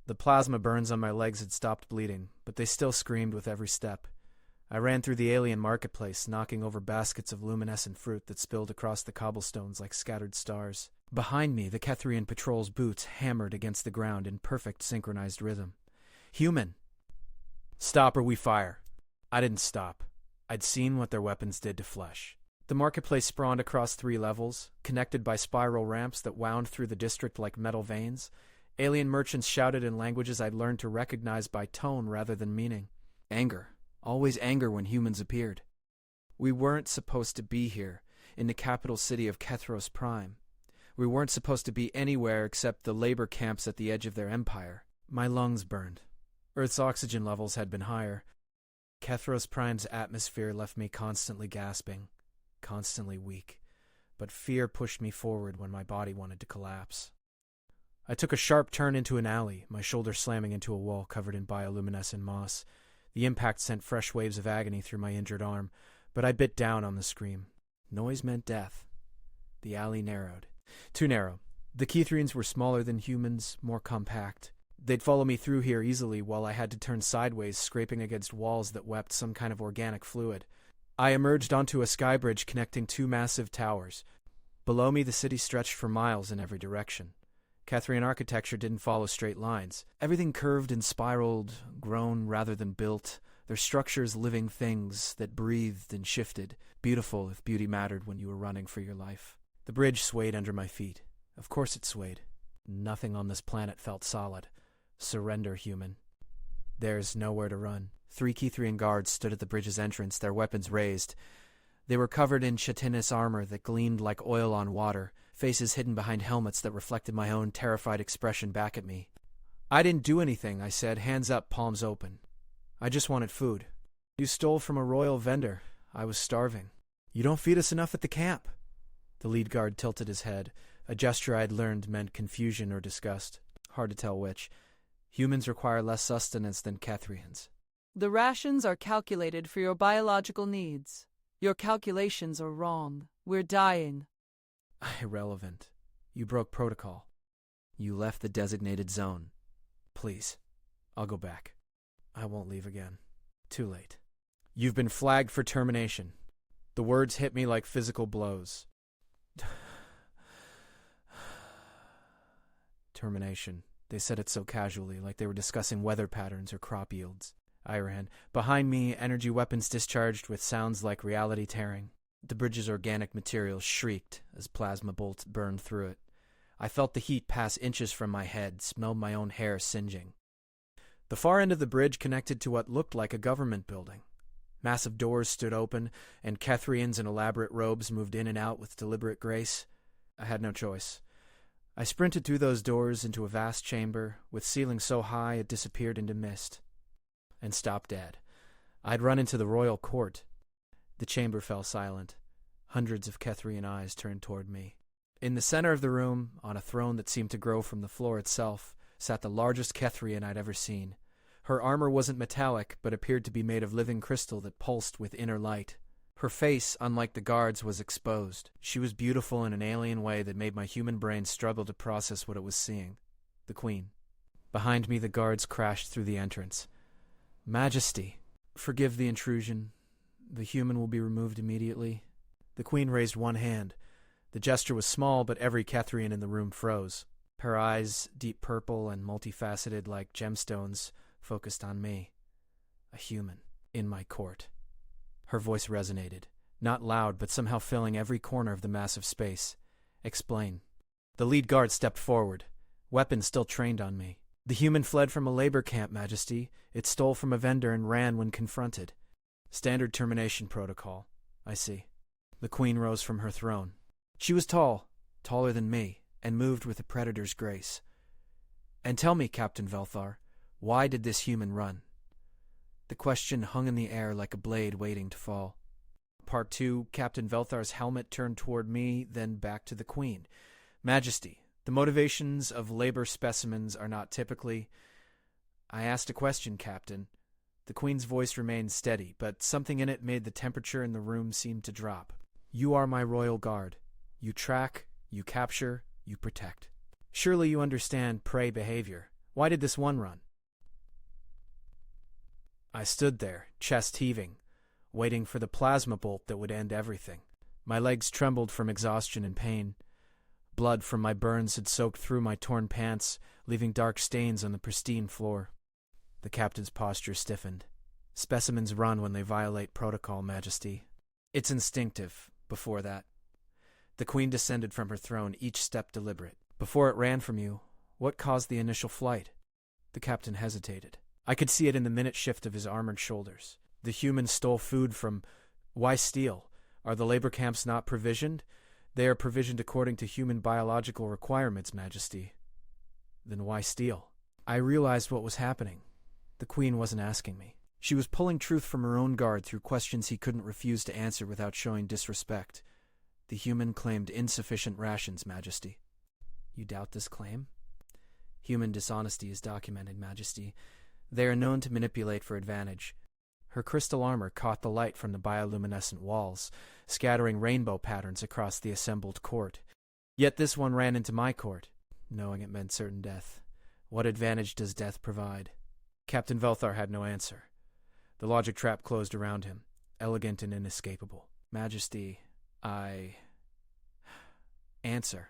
The plasma burns on my legs had stopped bleeding, but they still screamed with every step. I ran through the alien marketplace, knocking over baskets of luminescent fruit that spilled across the cobblestones like scattered stars. Behind me, the Kethrian patrol's boots hammered against the ground in perfect synchronized rhythm. Human! Stop or we fire. I didn't stop. I'd seen what their weapons did to flesh. The marketplace sprawled across 3 levels, connected by spiral ramps that wound through the district like metal veins. Alien merchants shouted in languages I'd learned to recognize by tone rather than meaning. Anger. Always anger when humans appeared. We weren't supposed to be here, in the capital city of Kethros Prime. We weren't supposed to be anywhere except the labor camps at the edge of their empire. My lungs burned. Earth's oxygen levels had been higher. Kethros Prime's atmosphere left me constantly gasping, constantly weak, but fear pushed me forward when my body wanted to collapse. I took a sharp turn into an alley, my shoulder slamming into a wall covered in bioluminescent moss. The impact sent fresh waves of agony through my injured arm, but I bit down on the scream. Noise meant death. The alley narrowed. Too narrow. The Kethrians were smaller than humans, more compact. They'd follow me through here easily while I had to turn sideways, scraping against walls that wept some kind of organic fluid. I emerged onto a sky bridge connecting 2 massive towers. Below me, the city stretched for miles in every direction. Kethrian architecture didn't follow straight lines. Everything curved and spiraled, grown rather than built, their structures living things that breathed and shifted, beautiful if beauty mattered when you were running for your life. The bridge swayed under my feet. Of course it swayed. Nothing on this planet felt solid. Surrender, human. There's nowhere to run. 3 Kethrian guards stood at the bridge's entrance, their weapons raised. They were covered in chitinous armor that gleamed like oil on water, faces hidden behind helmets that reflected my own terrified expression back at me. I didn't do anything, I said, hands up, palms open. I just wanted food. You stole from a royal vendor. I was starving. You don't feed us enough at the camp. The lead guard tilted his head, a gesture I'd learned meant confusion or disgust. Hard to tell which. Humans require less sustenance than Kethrians. The rations are calculated for your biological needs. Your calculations are wrong. We're dying. Irrelevant. You broke protocol. You left the designated zone. Please, I'll go back. I won't leave again. Too late. You've been flagged for termination. The words hit me like physical blows. Termination. They said it so casually, like they were discussing weather patterns or crop yields. I ran. Behind me, energy weapons discharged with sounds like reality tearing. The bridge's organic material shrieked as plasma bolts burned through it. I felt the heat pass inches from my head, smelled my own hair singeing. The far end of the bridge connected to what looked like a government building. Massive doors stood open, and Kethrians in elaborate robes moved in and out with deliberate grace. I had no choice. I sprinted through those doors into a vast chamber, with ceiling so high it disappeared into mist, and stopped dead. I'd run into the royal court. The chamber fell silent. Hundreds of Kethrian eyes turned toward me. In the center of the room, on a throne that seemed to grow from the floor itself, sat the largest Kethrian I'd ever seen. Her armor wasn't metallic, but appeared to be made of living crystal that pulsed with inner light. Her face, unlike the guards, was exposed. She was beautiful in an alien way that made my human brain struggle to process what it was seeing. The Queen. Behind me, the guards crashed through the entrance. Majesty, forgive the intrusion. The human will be removed immediately. The Queen raised one hand. The gesture was small, but every Kethrian in the room froze. Her eyes, deep purple and multifaceted like gemstones, focused on me. A human, in my court. Her voice resonated, not loud, but somehow filling every corner of the massive space. Explain. The lead guard stepped forward, weapons still trained on me. The human fled from a labor camp, Majesty. It stole from a vendor and ran when confronted. Standard termination protocol. I see. The Queen rose from her throne. She was tall, taller than me, and moved with a predator's grace. And tell me, Captain Velthar, why did this human run? The question hung in the air like a blade waiting to fall. Part 2, Captain Velthar's helmet turned toward me, then back to the Queen. Majesty, the motivations of labor specimens are not typically... I asked a question, Captain. The Queen's voice remained steady, but something in it made the temperature in the room seem to drop. You are my royal guard. You track, you capture, you protect. Surely you understand prey behavior. Why did this one run? I stood there, chest heaving, waiting for the plasma bolt that would end everything. My legs trembled from exhaustion and pain. Blood from my burns had soaked through my torn pants, leaving dark stains on the pristine floor. The captain's posture stiffened. Specimens run when they violate protocol, Majesty. It's instinctive, before that. The Queen descended from her throne, each step deliberate. Before it ran from you, what caused the initial flight? The captain hesitated. I could see it in the minute shift of his armored shoulders. The humans stole food from... Why steal? Are the labor camps not provisioned? They are provisioned according to human biological requirements, Majesty. Then why steal? I realized what was happening. The Queen wasn't asking me. She was pulling truth from her own guard through questions he couldn't refuse to answer without showing disrespect. The human claimed insufficient rations, Majesty. You doubt this claim? Human dishonesty is documented, Majesty. They are known to manipulate for advantage. Her crystal armor caught the light from the bioluminescent walls, scattering rainbow patterns across the assembled court. Yet this one ran into my court, knowing it meant certain death. What advantage does death provide? Captain Velthar had no answer. The logic trap closed around him, elegant and inescapable. Majesty, I... Answer.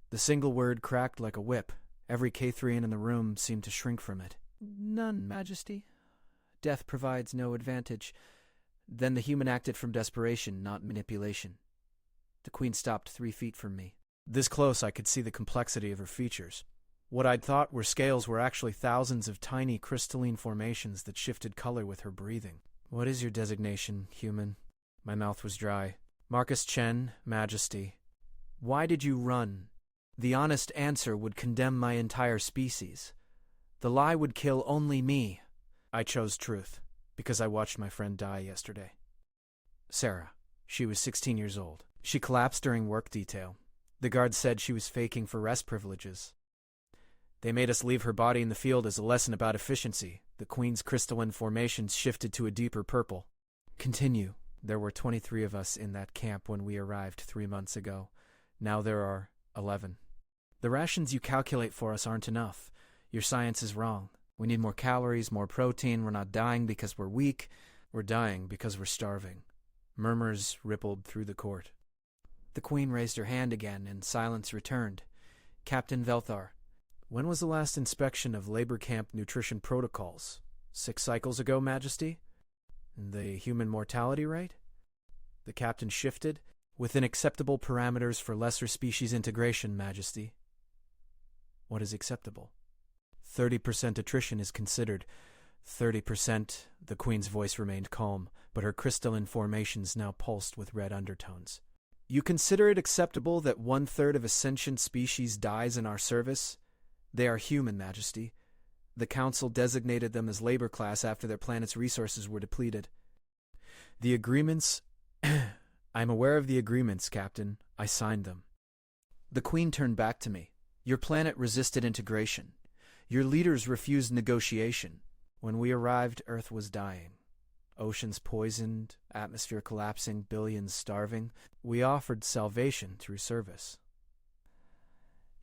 The single word cracked like a whip. Every Cathrian in the room seemed to shrink from it. None, Majesty. Death provides no advantage. Then the human acted from desperation, not manipulation. The Queen stopped 3 feet from me. This close I could see the complexity of her features. What I'd thought were scales were actually thousands of tiny crystalline formations that shifted color with her breathing. What is your designation, human? My mouth was dry. Marcus Chen, Majesty. Why did you run? The honest answer would condemn my entire species. The lie would kill only me. I chose truth, because I watched my friend die yesterday. Sarah. She was 16 years old. She collapsed during work detail. The guards said she was faking for rest privileges. They made us leave her body in the field as a lesson about efficiency. The Queen's crystalline formations shifted to a deeper purple. Continue. There were 23 of us in that camp when we arrived 3 months ago. Now there are 11. The rations you calculate for us aren't enough. Your science is wrong. We need more calories, more protein. We're not dying because we're weak. We're dying because we're starving. Murmurs rippled through the court. The Queen raised her hand again, and silence returned. Captain Velthar. When was the last inspection of labor camp nutrition protocols? 6 cycles ago, Majesty? The human mortality rate? The captain shifted. Within acceptable parameters for lesser species integration, Majesty. What is acceptable? 30% attrition is considered. 30%, the Queen's voice remained calm, but her crystalline formations now pulsed with red undertones. You consider it acceptable that 1/3 of a sentient species dies in our service? They are human, Majesty. The Council designated them as labor class after their planet's resources were depleted. The agreements... I'm aware of the agreements, Captain. I signed them. The Queen turned back to me. Your planet resisted integration. Your leaders refused negotiation. When we arrived, Earth was dying. Oceans poisoned, atmosphere collapsing, billions starving. We offered salvation through service.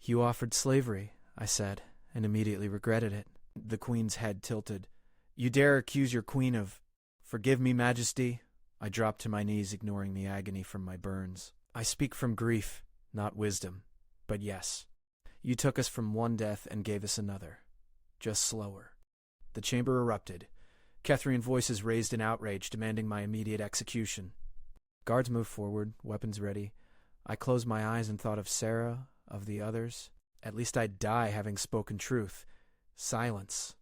You offered slavery, I said, and immediately regretted it. The Queen's head tilted. You dare accuse your Queen of... Forgive me, Majesty. I dropped to my knees, ignoring the agony from my burns. I speak from grief, not wisdom. But yes, you took us from one death and gave us another. Just slower. The chamber erupted. Cathrian voices raised in outrage, demanding my immediate execution. Guards moved forward, weapons ready. I closed my eyes and thought of Sarah, of the others. At least I'd die having spoken truth. Silence.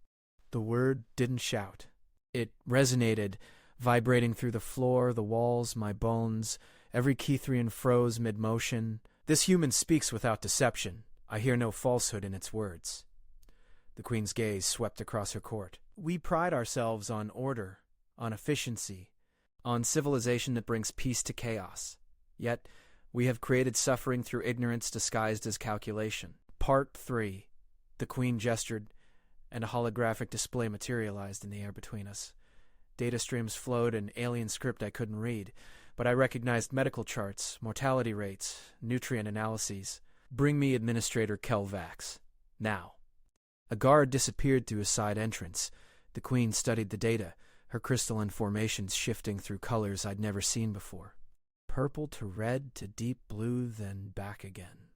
The word didn't shout. It resonated, vibrating through the floor, the walls, my bones. Every Cathrian froze mid-motion. This human speaks without deception. I hear no falsehood in its words. The Queen's gaze swept across her court. We pride ourselves on order, on efficiency, on civilization that brings peace to chaos. Yet, we have created suffering through ignorance disguised as calculation. Part 3. The Queen gestured, and a holographic display materialized in the air between us. Data streams flowed in alien script I couldn't read, but I recognized medical charts, mortality rates, nutrient analyses. Bring me Administrator Kelvax. Now. A guard disappeared through a side entrance. The Queen studied the data, her crystalline formations shifting through colors I'd never seen before. Purple to red to deep blue, then back again.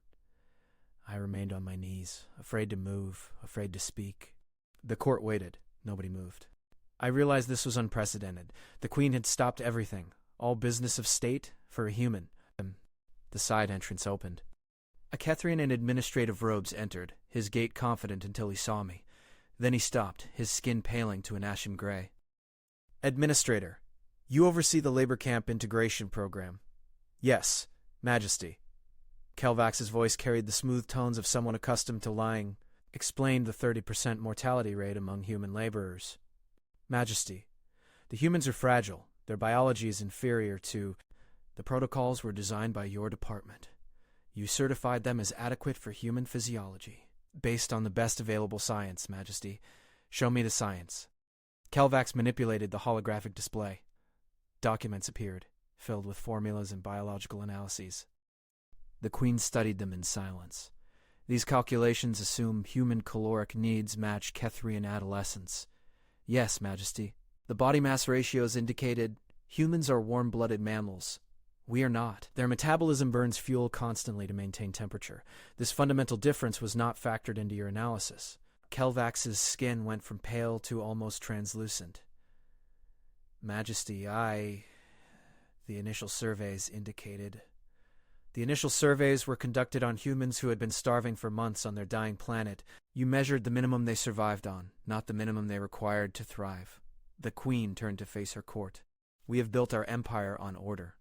I remained on my knees, afraid to move, afraid to speak. The court waited. Nobody moved. I realized this was unprecedented. The Queen had stopped everything, all business of state, for a human. The side entrance opened. A Kethrian in administrative robes entered, his gait confident until he saw me. Then he stopped, his skin paling to an ashen gray. Administrator, you oversee the labor camp integration program. Yes, Majesty. Kelvax's voice carried the smooth tones of someone accustomed to lying, explained the 30% mortality rate among human laborers. Majesty, the humans are fragile. Their biology is inferior to... The protocols were designed by your department. You certified them as adequate for human physiology, based on the best available science, Majesty. Show me the science. Kelvax manipulated the holographic display. Documents appeared, filled with formulas and biological analyses. The Queen studied them in silence. These calculations assume human caloric needs match Kethrian adolescence. Yes, Majesty. The body mass ratios indicated humans are warm-blooded mammals. We are not. Their metabolism burns fuel constantly to maintain temperature. This fundamental difference was not factored into your analysis. Kelvax's skin went from pale to almost translucent. Majesty, The initial surveys indicated... The initial surveys were conducted on humans who had been starving for months on their dying planet. You measured the minimum they survived on, not the minimum they required to thrive. The Queen turned to face her court. We have built our empire on order.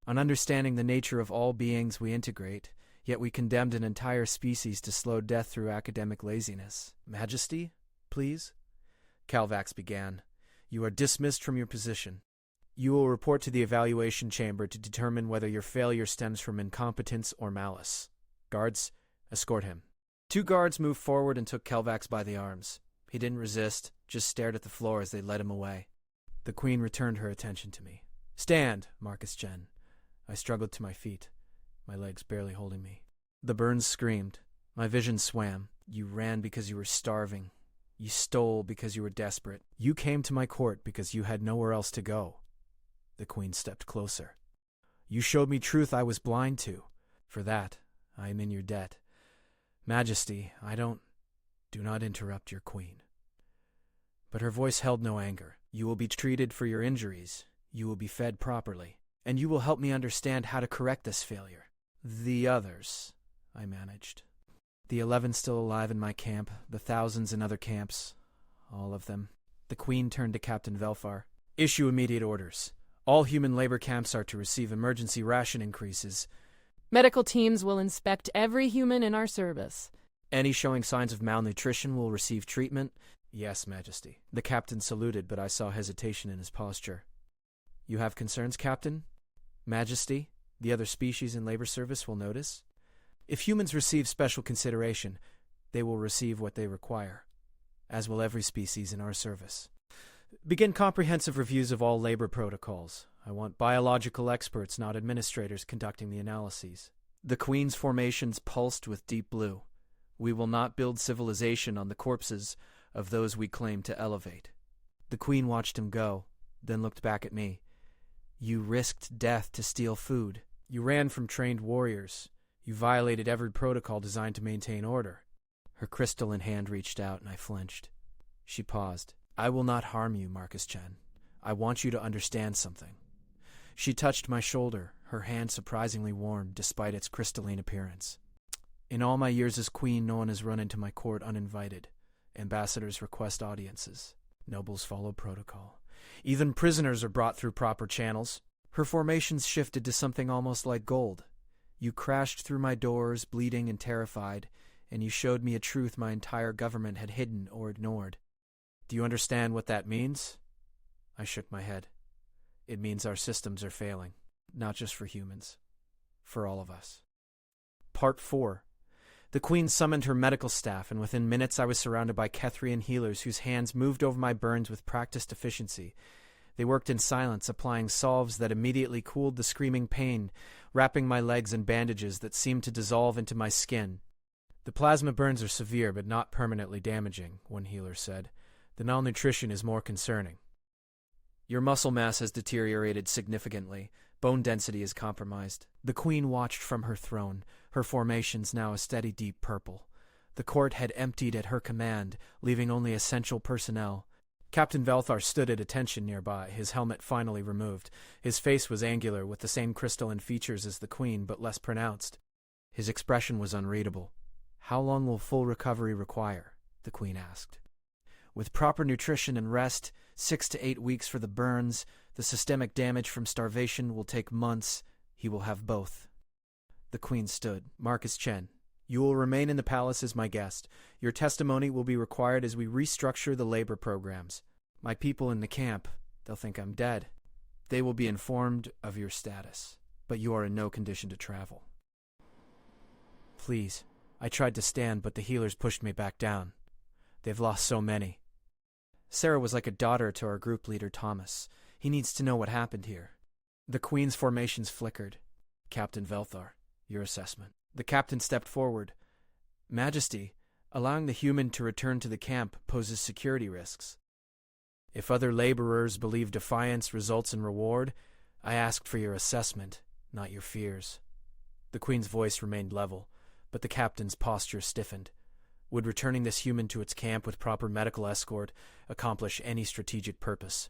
On understanding the nature of all beings we integrate, yet we condemned an entire species to slow death through academic laziness. Majesty, please? Kelvax began. You are dismissed from your position. You will report to the evaluation chamber to determine whether your failure stems from incompetence or malice. Guards, escort him. 2 guards moved forward and took Kelvax by the arms. He didn't resist, just stared at the floor as they led him away. The Queen returned her attention to me. Stand, Marcus Jen. I struggled to my feet, my legs barely holding me. The burns screamed. My vision swam. You ran because you were starving. You stole because you were desperate. You came to my court because you had nowhere else to go. The Queen stepped closer. You showed me truth I was blind to. For that, I am in your debt. Majesty, do not interrupt your Queen. But her voice held no anger. You will be treated for your injuries. You will be fed properly. And you will help me understand how to correct this failure. The others, I managed. The 11 still alive in my camp, the thousands in other camps, all of them. The Queen turned to Captain Velfar. Issue immediate orders. All human labor camps are to receive emergency ration increases. Medical teams will inspect every human in our service. Any showing signs of malnutrition will receive treatment. Yes, Majesty. The captain saluted, but I saw hesitation in his posture. You have concerns, Captain? Majesty, the other species in labor service will notice. If humans receive special consideration, they will receive what they require, as will every species in our service. Begin comprehensive reviews of all labor protocols. I want biological experts, not administrators, conducting the analyses. The Queen's formations pulsed with deep blue. We will not build civilization on the corpses of those we claim to elevate. The Queen watched him go, then looked back at me. You risked death to steal food. You ran from trained warriors. You violated every protocol designed to maintain order. Her crystalline hand reached out, and I flinched. She paused. I will not harm you, Marcus Chen. I want you to understand something. She touched my shoulder, her hand surprisingly warm despite its crystalline appearance. In all my years as Queen, no one has run into my court uninvited. Ambassadors request audiences. Nobles follow protocol. Even prisoners are brought through proper channels. Her formations shifted to something almost like gold. You crashed through my doors, bleeding and terrified, and you showed me a truth my entire government had hidden or ignored. Do you understand what that means? I shook my head. It means our systems are failing, not just for humans, for all of us. Part 4. The Queen summoned her medical staff, and within minutes I was surrounded by Kethrian healers whose hands moved over my burns with practiced efficiency. They worked in silence, applying salves that immediately cooled the screaming pain, wrapping my legs in bandages that seemed to dissolve into my skin. The plasma burns are severe but not permanently damaging, one healer said. The malnutrition is more concerning. Your muscle mass has deteriorated significantly. Bone density is compromised. The queen watched from her throne, her formations now a steady deep purple. The court had emptied at her command, leaving only essential personnel. Captain Velthar stood at attention nearby, his helmet finally removed. His face was angular, with the same crystalline features as the queen, but less pronounced. His expression was unreadable. "How long will full recovery require?" the queen asked. "With proper nutrition and rest, 6 to 8 weeks for the burns. The systemic damage from starvation will take months. He will have both." The queen stood. "Marcus Chen, you will remain in the palace as my guest. Your testimony will be required as we restructure the labor programs. My people in the camp, they'll think I'm dead. They will be informed of your status, but you are in no condition to travel." "Please." I tried to stand, but the healers pushed me back down. They've lost so many. Sarah was like a daughter to our group leader, Thomas. He needs to know what happened here. The queen's formations flickered. "Captain Velthar, your assessment." The captain stepped forward. "Majesty, allowing the human to return to the camp poses security risks. If other laborers believe defiance results in reward, I asked for your assessment, not your fears." The queen's voice remained level, but the captain's posture stiffened. Would returning this human to its camp with proper medical escort accomplish any strategic purpose?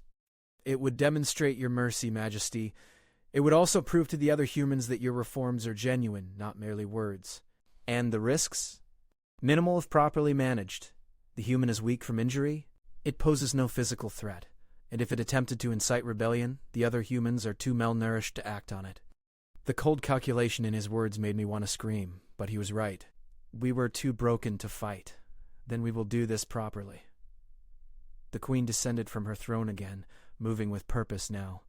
"It would demonstrate your mercy, Majesty. It would also prove to the other humans that your reforms are genuine, not merely words." "And the risks?" "Minimal if properly managed. The human is weak from injury. It poses no physical threat. And if it attempted to incite rebellion, the other humans are too malnourished to act on it." The cold calculation in his words made me want to scream, but he was right. We were too broken to fight. Then we will do this properly. The queen descended from her throne again, moving with purpose now.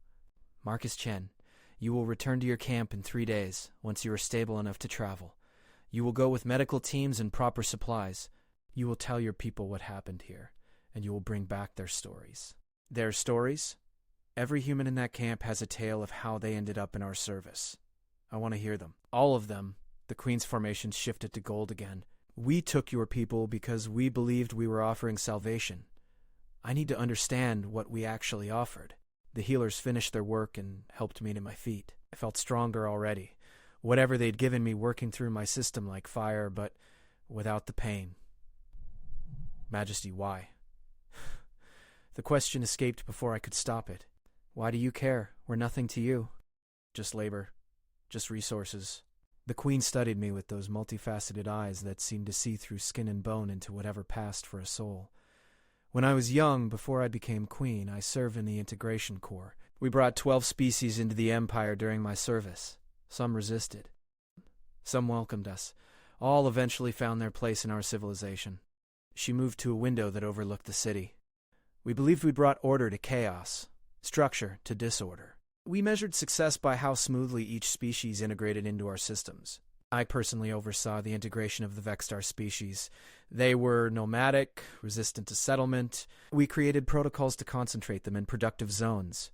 "Marcus Chen, you will return to your camp in 3 days, once you are stable enough to travel. You will go with medical teams and proper supplies. You will tell your people what happened here, and you will bring back their stories." "Their stories?" "Every human in that camp has a tale of how they ended up in our service. I want to hear them. All of them." The queen's formations shifted to gold again. "We took your people because we believed we were offering salvation. I need to understand what we actually offered." The healers finished their work and helped me to my feet. I felt stronger already. Whatever they'd given me working through my system like fire, but without the pain. "Majesty, why?" The question escaped before I could stop it. "Why do you care? We're nothing to you." "Just labor. Just resources." The queen studied me with those multifaceted eyes that seemed to see through skin and bone into whatever passed for a soul. "When I was young, before I became queen, I served in the Integration Corps. We brought 12 species into the Empire during my service. Some resisted. Some welcomed us. All eventually found their place in our civilization." She moved to a window that overlooked the city. "We believed we brought order to chaos, structure to disorder. We measured success by how smoothly each species integrated into our systems. I personally oversaw the integration of the Vexstar species. They were nomadic, resistant to settlement. We created protocols to concentrate them in productive zones.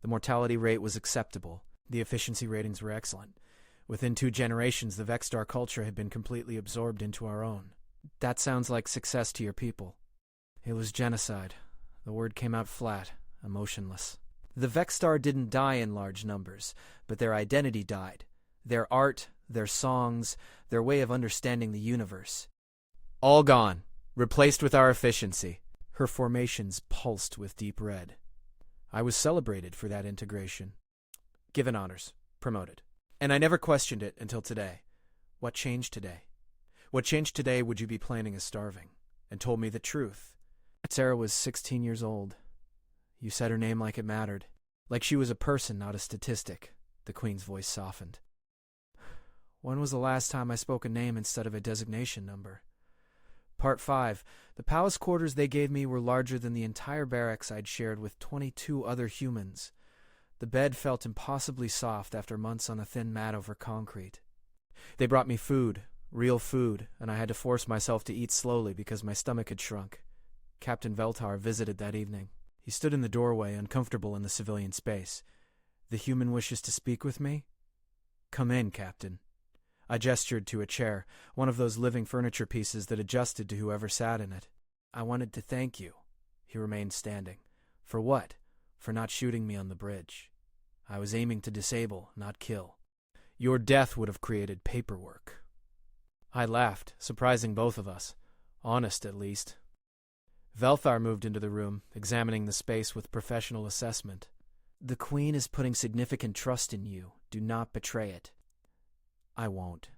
The mortality rate was acceptable. The efficiency ratings were excellent. Within 2 generations, the Vexstar culture had been completely absorbed into our own." "That sounds like success to your people." "It was genocide. The word came out flat, emotionless. The Vexstar didn't die in large numbers, but their identity died. Their art, their songs, their way of understanding the universe. All gone, replaced with our efficiency." Her formations pulsed with deep red. "I was celebrated for that integration. Given honors, promoted. And I never questioned it until today. What changed today? What changed today would you be planning as starving, and told me the truth?" Sarah was 16 years old. "You said her name like it mattered. Like she was a person, not a statistic." The queen's voice softened. "When was the last time I spoke a name instead of a designation number?" Part 5. The palace quarters they gave me were larger than the entire barracks I'd shared with 22 other humans. The bed felt impossibly soft after months on a thin mat over concrete. They brought me food, real food, and I had to force myself to eat slowly because my stomach had shrunk. Captain Velthar visited that evening. He stood in the doorway, uncomfortable in the civilian space. "The human wishes to speak with me?" "Come in, Captain." I gestured to a chair, one of those living furniture pieces that adjusted to whoever sat in it. I wanted to thank you. He remained standing. For what? For not shooting me on the bridge. I was aiming to disable, not kill. Your death would have created paperwork. I laughed, surprising both of us. Honest, at least. Velthar moved into the room, examining the space with professional assessment. The Queen is putting significant trust in you. Do not betray it. I won't.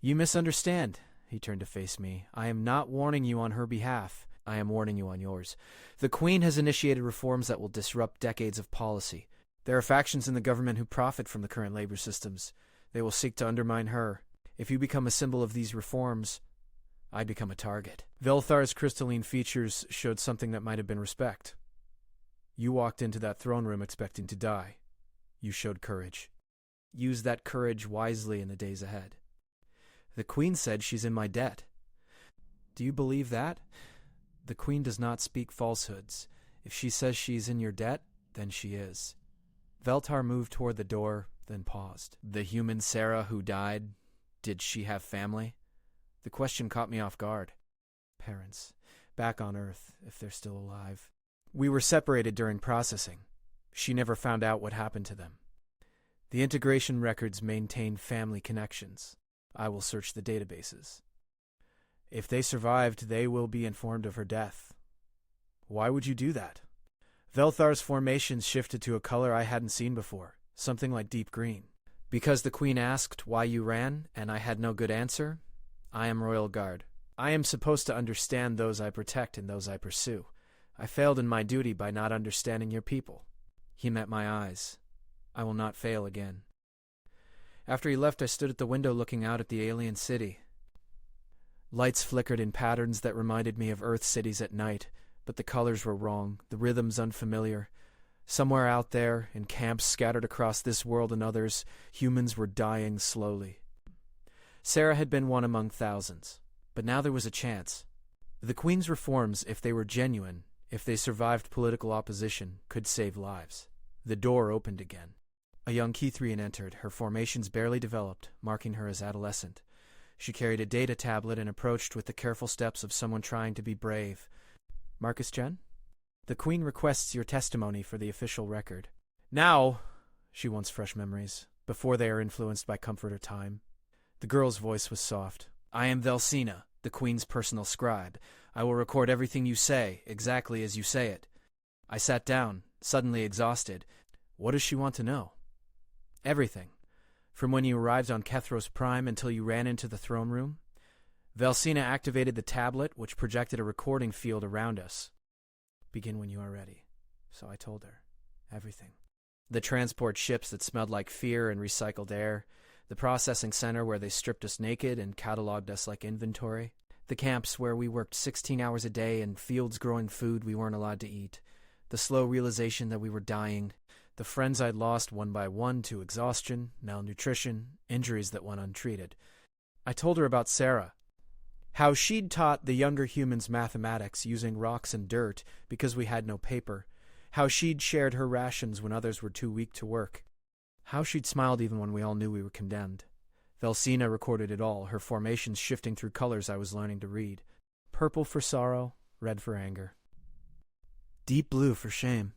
You misunderstand. He turned to face me. I am not warning you on her behalf. I am warning you on yours. The Queen has initiated reforms that will disrupt decades of policy. There are factions in the government who profit from the current labor systems. They will seek to undermine her. If you become a symbol of these reforms, I become a target. Velthar's crystalline features showed something that might have been respect. You walked into that throne room expecting to die. You showed courage. Use that courage wisely in the days ahead. The Queen said she's in my debt. Do you believe that? The Queen does not speak falsehoods. If she says she's in your debt, then she is. Veltar moved toward the door, then paused. The human Sarah who died, did she have family? The question caught me off guard. Parents. Back on Earth, if they're still alive. We were separated during processing. She never found out what happened to them. The integration records maintain family connections. I will search the databases. If they survived, they will be informed of her death. Why would you do that? Velthar's formations shifted to a color I hadn't seen before, something like deep green. Because the Queen asked why you ran, and I had no good answer? I am Royal Guard. I am supposed to understand those I protect and those I pursue. I failed in my duty by not understanding your people. He met my eyes. I will not fail again. After he left, I stood at the window looking out at the alien city. Lights flickered in patterns that reminded me of Earth cities at night, but the colors were wrong, the rhythms unfamiliar. Somewhere out there, in camps scattered across this world and others, humans were dying slowly. Sarah had been one among thousands, but now there was a chance. The Queen's reforms, if they were genuine, if they survived political opposition, could save lives. The door opened again. A young Kithrian entered, her formations barely developed, marking her as adolescent. She carried a data tablet and approached with the careful steps of someone trying to be brave. Marcus Chen? The Queen requests your testimony for the official record. Now, she wants fresh memories, before they are influenced by comfort or time. The girl's voice was soft. I am Velsina, the Queen's personal scribe. I will record everything you say, exactly as you say it. I sat down, suddenly exhausted. What does she want to know? Everything. From when you arrived on Kethros Prime until you ran into the throne room. Velsina activated the tablet, which projected a recording field around us. Begin when you are ready. So I told her. Everything. The transport ships that smelled like fear and recycled air. The processing center where they stripped us naked and cataloged us like inventory. The camps where we worked 16 hours a day and fields growing food we weren't allowed to eat. The slow realization that we were dying. The friends I'd lost one by one to exhaustion, malnutrition, injuries that went untreated. I told her about Sarah. How she'd taught the younger humans mathematics using rocks and dirt because we had no paper. How she'd shared her rations when others were too weak to work. How she'd smiled even when we all knew we were condemned. Velsina recorded it all, her formations shifting through colors I was learning to read. Purple for sorrow, red for anger. Deep blue for shame.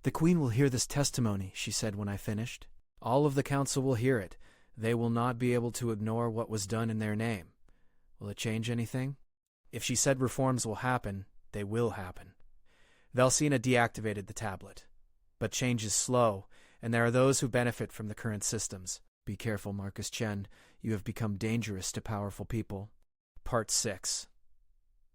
The Queen will hear this testimony, she said when I finished. All of the council will hear it. They will not be able to ignore what was done in their name. Will it change anything? If she said reforms will happen, they will happen. Velsina deactivated the tablet. But change is slow, and there are those who benefit from the current systems. Be careful, Marcus Chen. You have become dangerous to powerful people. Part 6.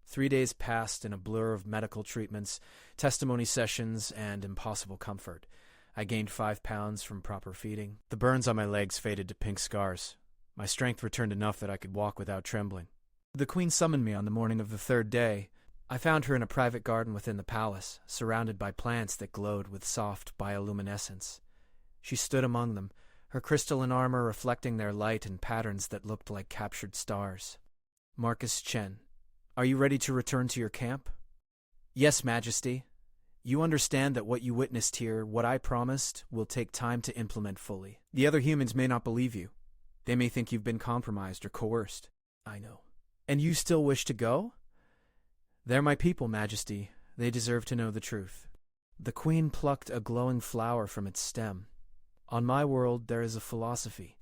3 days passed in a blur of medical treatments, testimony sessions, and impossible comfort. I gained 5 pounds from proper feeding. The burns on my legs faded to pink scars. My strength returned enough that I could walk without trembling. The Queen summoned me on the morning of the 3rd day. I found her in a private garden within the palace, surrounded by plants that glowed with soft bioluminescence. She stood among them, her crystalline armor reflecting their light in patterns that looked like captured stars. Marcus Chen. Are you ready to return to your camp? Yes, Majesty. You understand that what you witnessed here, what I promised, will take time to implement fully. The other humans may not believe you. They may think you've been compromised or coerced. I know. And you still wish to go? They're my people, Majesty. They deserve to know the truth. The queen plucked a glowing flower from its stem. On my world, there is a philosophy.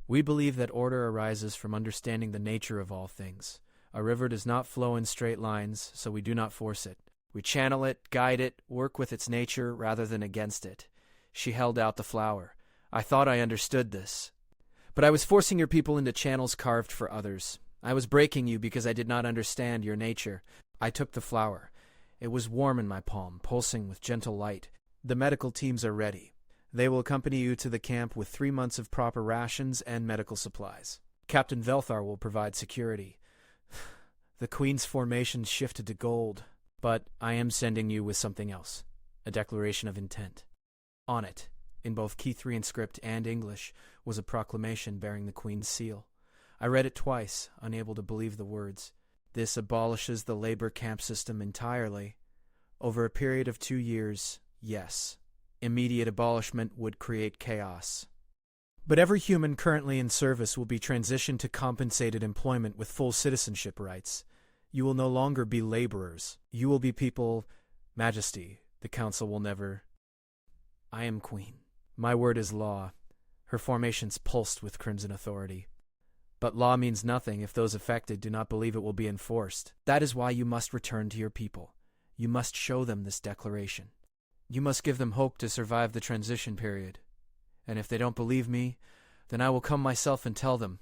We believe that order arises from understanding the nature of all things. A river does not flow in straight lines, so we do not force it. We channel it, guide it, work with its nature rather than against it. She held out the flower. I thought I understood this. But I was forcing your people into channels carved for others. I was breaking you because I did not understand your nature. I took the flower. It was warm in my palm, pulsing with gentle light. The medical teams are ready. They will accompany you to the camp with 3 months of proper rations and medical supplies. Captain Velthar will provide security. The Queen's formation shifted to gold, but I am sending you with something else. A declaration of intent. On it, in both Kithrian script and English, was a proclamation bearing the Queen's seal. I read it twice, unable to believe the words. This abolishes the labor camp system entirely. Over a period of 2 years, yes. Immediate abolishment would create chaos. But every human currently in service will be transitioned to compensated employment with full citizenship rights. You will no longer be laborers. You will be people. Majesty, the council will never. I am queen. My word is law. Her formations pulsed with crimson authority. But law means nothing if those affected do not believe it will be enforced. That is why you must return to your people. You must show them this declaration. You must give them hope to survive the transition period. And if they don't believe me, then I will come myself and tell them.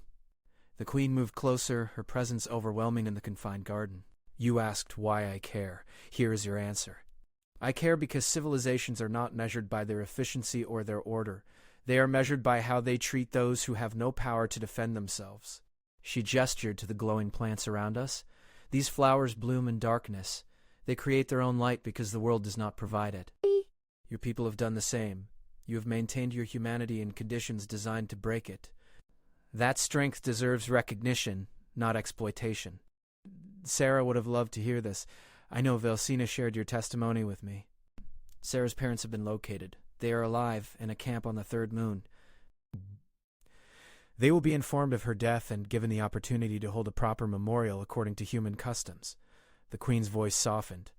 The Queen moved closer, her presence overwhelming in the confined garden. You asked why I care. Here is your answer. I care because civilizations are not measured by their efficiency or their order. They are measured by how they treat those who have no power to defend themselves. She gestured to the glowing plants around us. These flowers bloom in darkness. They create their own light because the world does not provide it. Your people have done the same. You have maintained your humanity in conditions designed to break it. That strength deserves recognition, not exploitation. Sarah would have loved to hear this. I know Velsina shared your testimony with me. Sarah's parents have been located. They are alive in a camp on the third moon. They will be informed of her death and given the opportunity to hold a proper memorial according to human customs. The Queen's voice softened.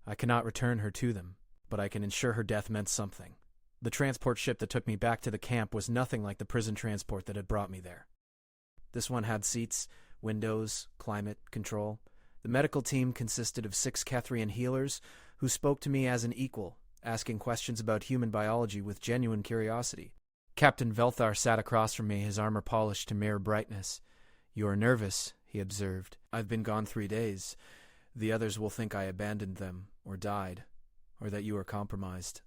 I cannot return her to them, but I can ensure her death meant something. The transport ship that took me back to the camp was nothing like the prison transport that had brought me there. This one had seats, windows, climate control. The medical team consisted of 6 Kethrian healers who spoke to me as an equal, asking questions about human biology with genuine curiosity. Captain Velthar sat across from me, his armor polished to mirror brightness. You are nervous, he observed. I've been gone 3 days. The others will think I abandoned them, or died, or that you are compromised.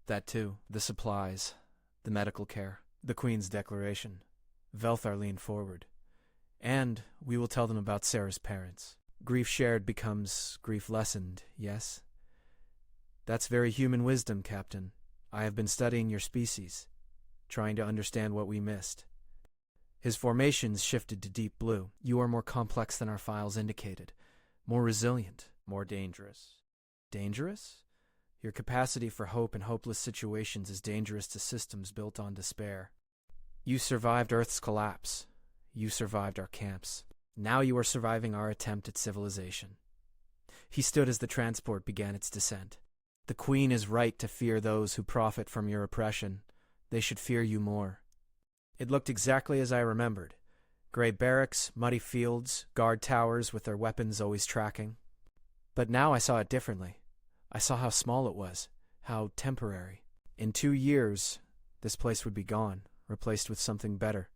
That too. The supplies, the medical care, the Queen's declaration. Velthar leaned forward. And we will tell them about Sarah's parents. Grief shared becomes grief lessened, yes? That's very human wisdom, Captain. I have been studying your species, trying to understand what we missed. His formations shifted to deep blue. You are more complex than our files indicated. More resilient. More dangerous. Dangerous? Your capacity for hope in hopeless situations is dangerous to systems built on despair. You survived Earth's collapse. You survived our camps. Now you are surviving our attempt at civilization. He stood as the transport began its descent. The Queen is right to fear those who profit from your oppression. They should fear you more. It looked exactly as I remembered. Gray barracks, muddy fields, guard towers with their weapons always tracking. But now I saw it differently. I saw how small it was, how temporary. In 2 years, this place would be gone, replaced with something better.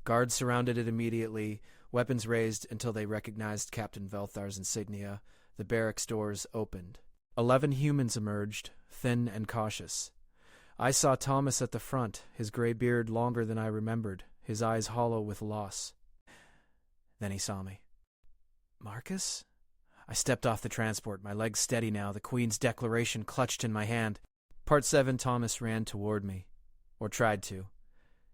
Guards surrounded it immediately, weapons raised until they recognized Captain Velthar's insignia. The barracks doors opened. 11 humans emerged, thin and cautious. I saw Thomas at the front, his gray beard longer than I remembered, his eyes hollow with loss. Then he saw me. Marcus? I stepped off the transport, my legs steady now, the Queen's declaration clutched in my hand. Part 7, Thomas ran toward me. Or tried to.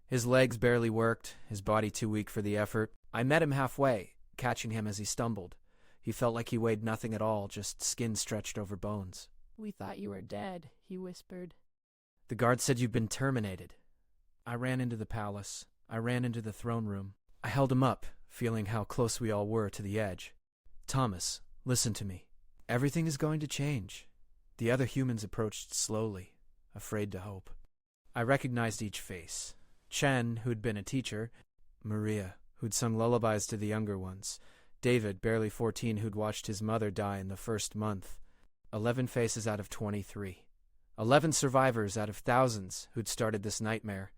His legs barely worked, his body too weak for the effort. I met him halfway, catching him as he stumbled. He felt like he weighed nothing at all, just skin stretched over bones. We thought you were dead, he whispered. The guard said you've been terminated. I ran into the palace. I ran into the throne room. I held him up, feeling how close we all were to the edge. Thomas, listen to me. Everything is going to change. The other humans approached slowly, afraid to hope. I recognized each face. Chen, who'd been a teacher. Maria, who'd sung lullabies to the younger ones. David, barely 14, who'd watched his mother die in the first month. 11 faces out of 23. 11 survivors out of thousands who'd started this nightmare.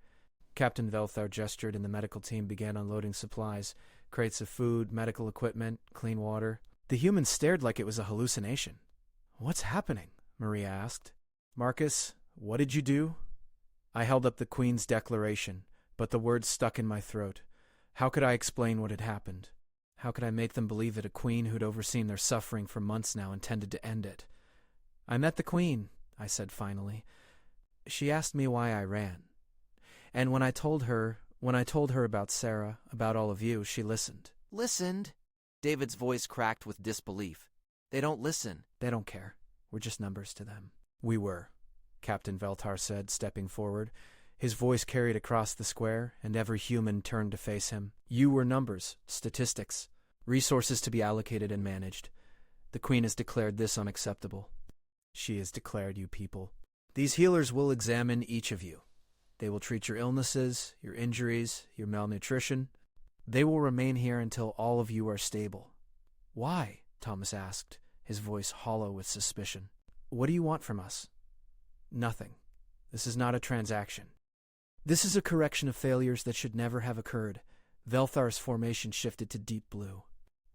Captain Velthar gestured and the medical team began unloading supplies, crates of food, medical equipment, clean water. The humans stared like it was a hallucination. "What's happening?" Maria asked. "Marcus, what did you do?" I held up the Queen's declaration, but the words stuck in my throat. How could I explain what had happened? How could I make them believe that a queen who'd overseen their suffering for months now intended to end it? "I met the Queen," I said finally. "She asked me why I ran. And when I told her about Sarah, about all of you, she listened." Listened? David's voice cracked with disbelief. They don't listen. "They don't care. We're just numbers to them." "We were," Captain Velthar said, stepping forward. His voice carried across the square, and every human turned to face him. "You were numbers, statistics, resources to be allocated and managed. The Queen has declared this unacceptable. She has declared you people. These healers will examine each of you. They will treat your illnesses, your injuries, your malnutrition. They will remain here until all of you are stable." "Why?" Thomas asked, his voice hollow with suspicion. "What do you want from us?" "Nothing. This is not a transaction. This is a correction of failures that should never have occurred." Velthar's formation shifted to deep blue.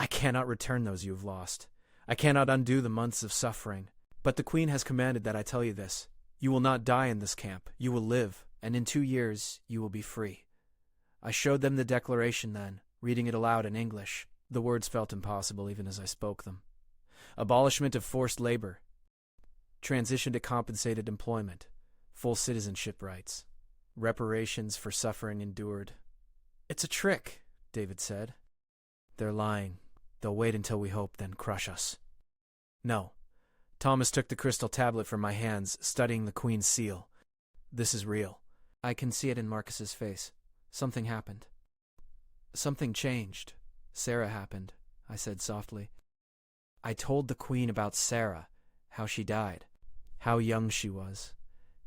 "I cannot return those you have lost. I cannot undo the months of suffering. But the Queen has commanded that I tell you this. You will not die in this camp. You will live, and in 2 years you will be free." I showed them the declaration then, reading it aloud in English. The words felt impossible even as I spoke them. Abolishment of forced labor. Transition to compensated employment. Full citizenship rights. Reparations for suffering endured. "It's a trick," David said. "They're lying. They'll wait until we hope, then crush us." "No." Thomas took the crystal tablet from my hands, studying the Queen's seal. "This is real. I can see it in Marcus's face. Something happened." "Something changed. Sarah happened," I said softly. "I told the Queen about Sarah, how she died, how young she was,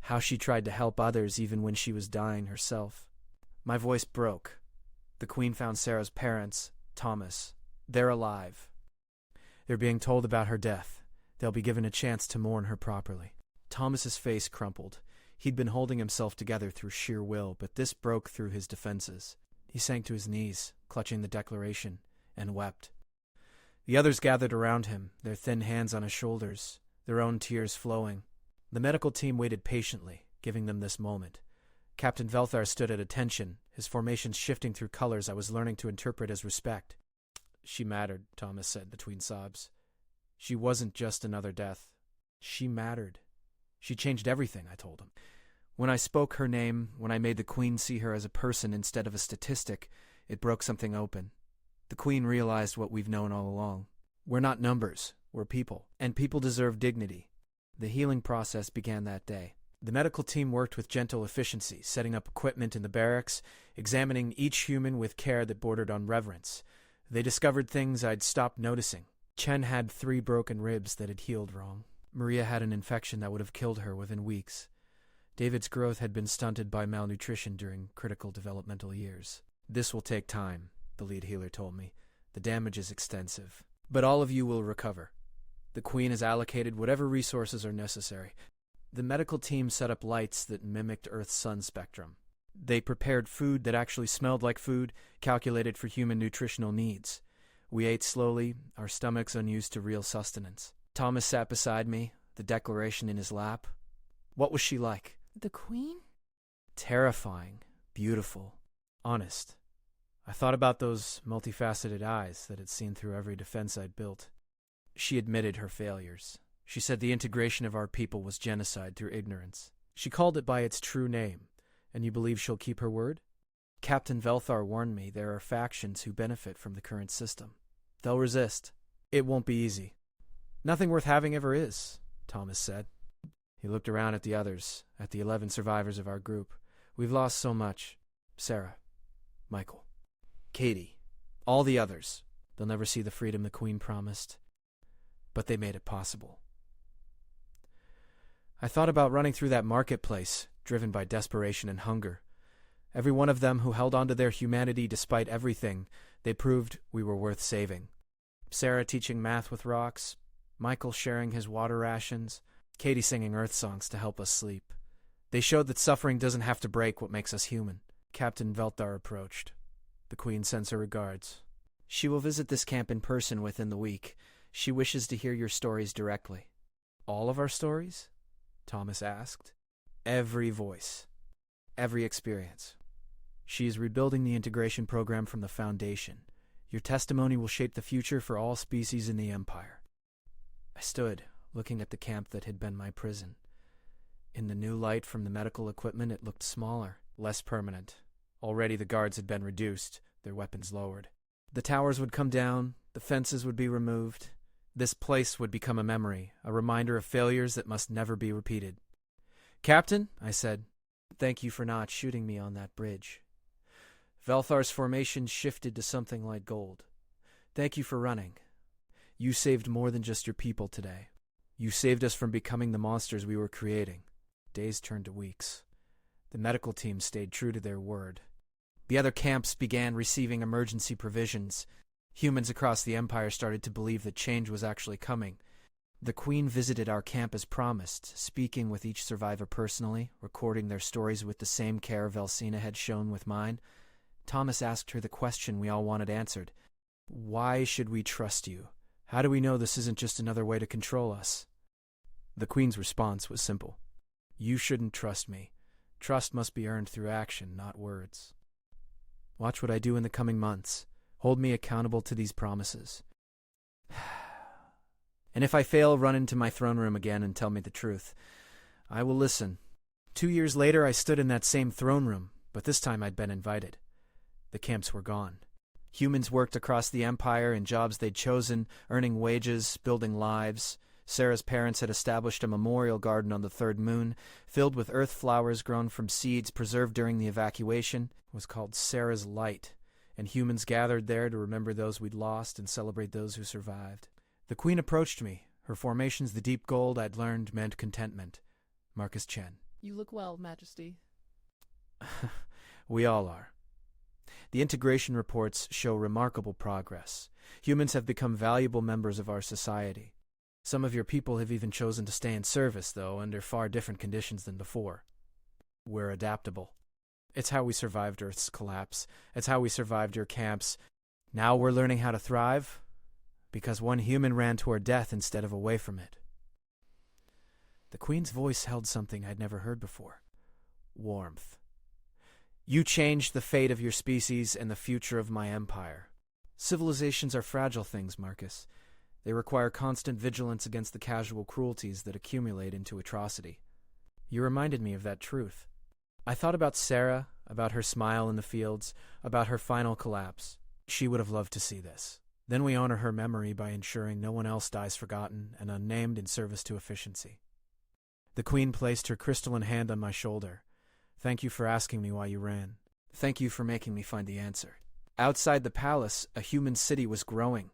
how she tried to help others even when she was dying herself." My voice broke. The Queen found Sarah's parents, Thomas. They're alive. They're being told about her death. They'll be given a chance to mourn her properly. Thomas's face crumpled. He'd been holding himself together through sheer will, but this broke through his defenses. He sank to his knees, clutching the declaration, and wept. The others gathered around him, their thin hands on his shoulders, their own tears flowing. The medical team waited patiently, giving them this moment. Captain Velthar stood at attention, his formations shifting through colors I was learning to interpret as respect. "She mattered," Thomas said between sobs. "She wasn't just another death. She mattered. She changed everything," I told him. When I spoke her name, when I made the Queen see her as a person instead of a statistic, it broke something open. The Queen realized what we've known all along. We're not numbers, we're people, and people deserve dignity. The healing process began that day. The medical team worked with gentle efficiency, setting up equipment in the barracks, examining each human with care that bordered on reverence. They discovered things I'd stopped noticing. Chen had 3 broken ribs that had healed wrong. Maria had an infection that would have killed her within weeks. David's growth had been stunted by malnutrition during critical developmental years. "This will take time," the lead healer told me. "The damage is extensive. But all of you will recover. The Queen has allocated whatever resources are necessary." The medical team set up lights that mimicked Earth's sun spectrum. They prepared food that actually smelled like food, calculated for human nutritional needs. We ate slowly, our stomachs unused to real sustenance. Thomas sat beside me, the declaration in his lap. What was she like? The Queen? Terrifying, beautiful, honest. I thought about those multifaceted eyes that had seen through every defense I'd built. She admitted her failures. She said the integration of our people was genocide through ignorance. She called it by its true name, and you believe she'll keep her word? Captain Velthar warned me there are factions who benefit from the current system. They'll resist. It won't be easy. "Nothing worth having ever is," Thomas said. He looked around at the others, at the 11 survivors of our group. "We've lost so much. Sarah, Michael, Katie, all the others. They'll never see the freedom the Queen promised. But they made it possible. I thought about running through that marketplace, driven by desperation and hunger. Every one of them who held on to their humanity despite everything, they proved we were worth saving. Sarah teaching math with rocks, Michael sharing his water rations, Katie singing Earth songs to help us sleep. They showed that suffering doesn't have to break what makes us human. Captain Veltar approached. The Queen sends her regards. She will visit this camp in person within the week. She wishes to hear your stories directly. All of our stories? Thomas asked. Every voice. Every experience. She is rebuilding the integration program from the foundation. Your testimony will shape the future for all species in the Empire. I stood, looking at the camp that had been my prison. In the new light from the medical equipment, it looked smaller, less permanent. Already the guards had been reduced, their weapons lowered. The towers would come down, the fences would be removed. This place would become a memory, a reminder of failures that must never be repeated. Captain, I said, thank you for not shooting me on that bridge. Velthar's formation shifted to something like gold. Thank you for running. You saved more than just your people today. You saved us from becoming the monsters we were creating. Days turned to weeks. The medical team stayed true to their word. The other camps began receiving emergency provisions. Humans across the Empire started to believe that change was actually coming. The Queen visited our camp as promised, speaking with each survivor personally, recording their stories with the same care Velsina had shown with mine. Thomas asked her the question we all wanted answered. Why should we trust you? How do we know this isn't just another way to control us? The Queen's response was simple. You shouldn't trust me. Trust must be earned through action, not words. Watch what I do in the coming months. Hold me accountable to these promises. And if I fail, run into my throne room again and tell me the truth. I will listen. 2 years later, I stood in that same throne room, but this time I'd been invited. The camps were gone. Humans worked across the Empire in jobs they'd chosen, earning wages, building lives. Sarah's parents had established a memorial garden on the third moon, filled with earth flowers grown from seeds preserved during the evacuation. It was called Sarah's Light, and humans gathered there to remember those we'd lost and celebrate those who survived. The Queen approached me. Her formations, the deep gold I'd learned, meant contentment. Marcus Chen. You look well, Majesty. We all are. The integration reports show remarkable progress. Humans have become valuable members of our society. Some of your people have even chosen to stay in service, though, under far different conditions than before. We're adaptable. It's how we survived Earth's collapse. It's how we survived your camps. Now we're learning how to thrive, because one human ran toward death instead of away from it. The Queen's voice held something I'd never heard before. Warmth. You changed the fate of your species and the future of my empire. Civilizations are fragile things, Marcus. They require constant vigilance against the casual cruelties that accumulate into atrocity. You reminded me of that truth. I thought about Sarah, about her smile in the fields, about her final collapse. She would have loved to see this. Then we honor her memory by ensuring no one else dies forgotten and unnamed in service to efficiency. The Queen placed her crystalline hand on my shoulder. Thank you for asking me why you ran. Thank you for making me find the answer. Outside the palace, a human city was growing.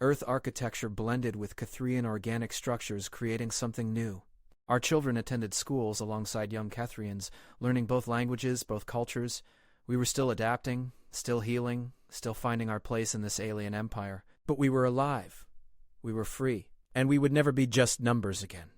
Earth architecture blended with Cathrian organic structures, creating something new. Our children attended schools alongside young Cathrians, learning both languages, both cultures. We were still adapting, still healing, still finding our place in this alien empire. But we were alive. We were free. And we would never be just numbers again.